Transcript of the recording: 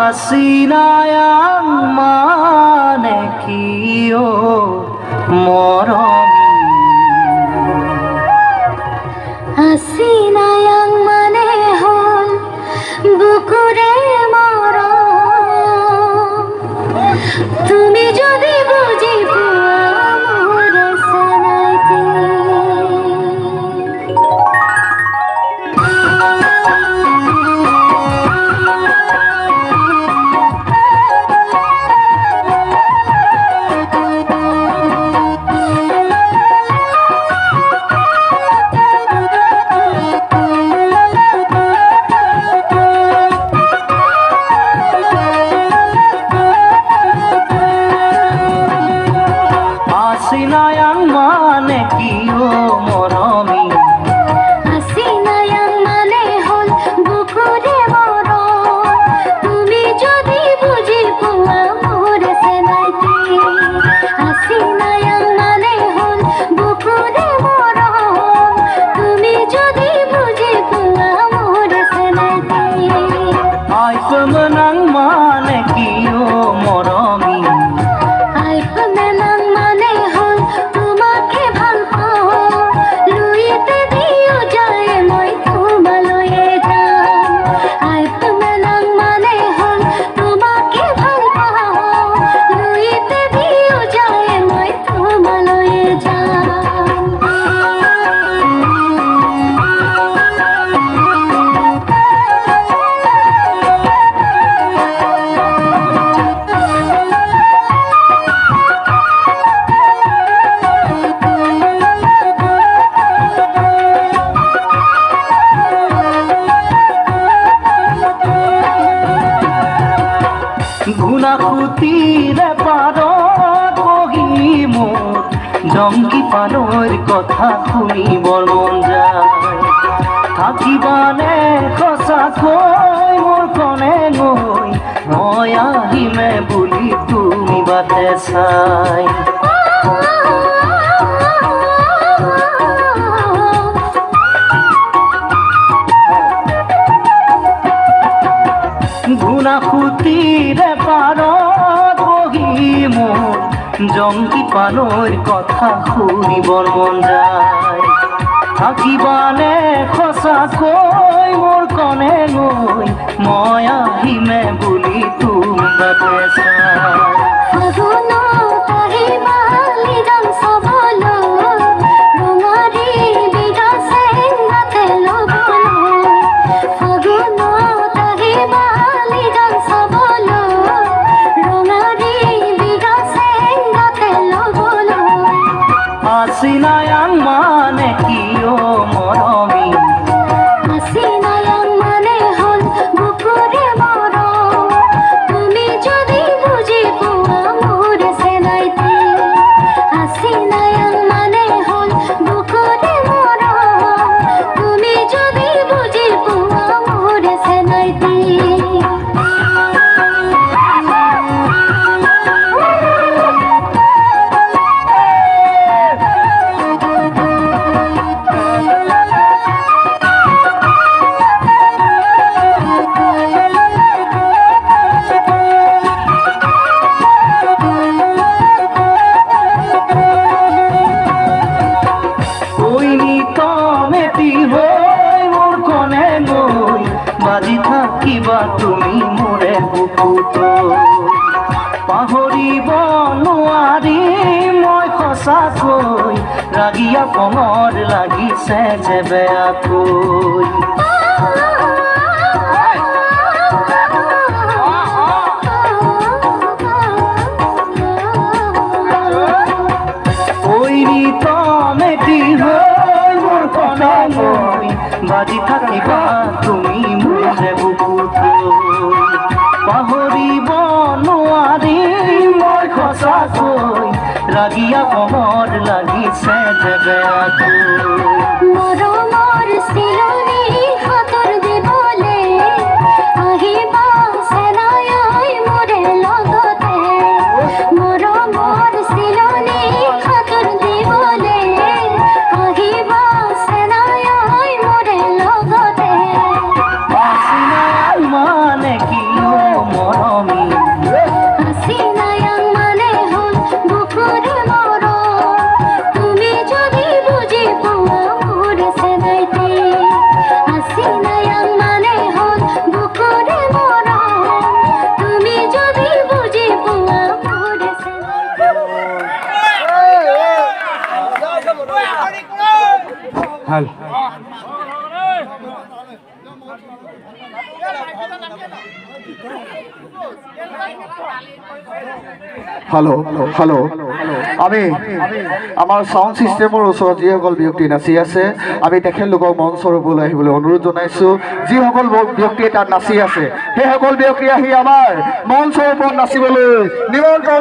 Asinayang manekiyo moromi Asinayang mane hol bukure মরম তুমি যদি বুঝি মোর সানাইতে Asinayang manekiyo moromi Asinayang mane hol bukure মরম তুমি যদি বুঝি মোর সানাইতে Asinayang mane hol bukure মরম তুমি যদি বুঝি মোর সানাইতে Ay pemenang manekiyo moromi আইফমেনাং মানে হল তোমাকে ভাল পাও লুইতে দিও যায় মই তোমালয়ে যাম আইফমেনাং মানে হল তোমাকে ভাল পাও লুইতে দিও যায় মই তোমালয়ে যাম গুণাকুতিরে পাৰত বহি মোৰ জংকি পানৰ কথা শুনিবৰ মন যায় থাকিবানে সঁচাকৈ মোৰ কনে গৈ মই আহিমে বুলি তুমি বাটে চাই গুণাকুতিৰে পাৰত বহি মোৰ জংকি পানৰ কথা শুনিবৰ মন যায় থাকিবানে সঁচাকৈ মোৰ কনে গৈ মই আহিমে বুলি তুমি বাটে চাই ফাগুনত আহিবা লিগাম চাবলৈ ৰঙাৰী বিঘা চেঙাতে ল'বলৈ ফাগুনত আহিবা লিগাম চাবলৈ ৰঙাৰী বিঘা চেঙাতে ল'বলৈ Asinayang manekiyo moromi Asinayang mane hol bukure মরম তুমি যদি বুঝি মোর সানাইতে Asinayang mane hol bukure মরম তুমি যদি বুঝি মোর সানাইতে বাজি থাকিবা তুমি মোৰে বুকুত পাহৰিব নোৱাৰি মই সঁচাকৈ ৰাগিয়া কমৰ লাগিছে যে বেয়াকৈ তমেটি হৈ মোৰ কনে গৈ বাজি থাকিবা তুমি মোৰে বুকুত পাহৰিব নোৱাৰি মই সঁচাকৈ ৰাগিয়া কমৰ লাগিছে যে বেয়াকৈ মৰমৰ চিলনী হাতৰ দিবলে আহিবা চেনাই মোৰে লগতে মৰমৰ চিলনী হাতৰ দিবলে আহিবা চেনাই মোৰে লগতে Asinayang manekiyo moromi hello' hello' আমি আমাৰ সাউণ্ড ছিষ্টেমৰ ওচৰত যিসকল ব্যক্তি নাচি আছে আমি তেখেতলোকক মঞ্চৰ ওপৰলৈ আহিবলৈ অনুৰোধ জনাইছোঁ যিসকল ব্যক্তিয়ে তাত নাচি আছে সেইসকল ব্যক্তি আহি আমাৰ মঞ্চৰ ওপৰত নাচিবলৈ নিমন্ত্ৰণ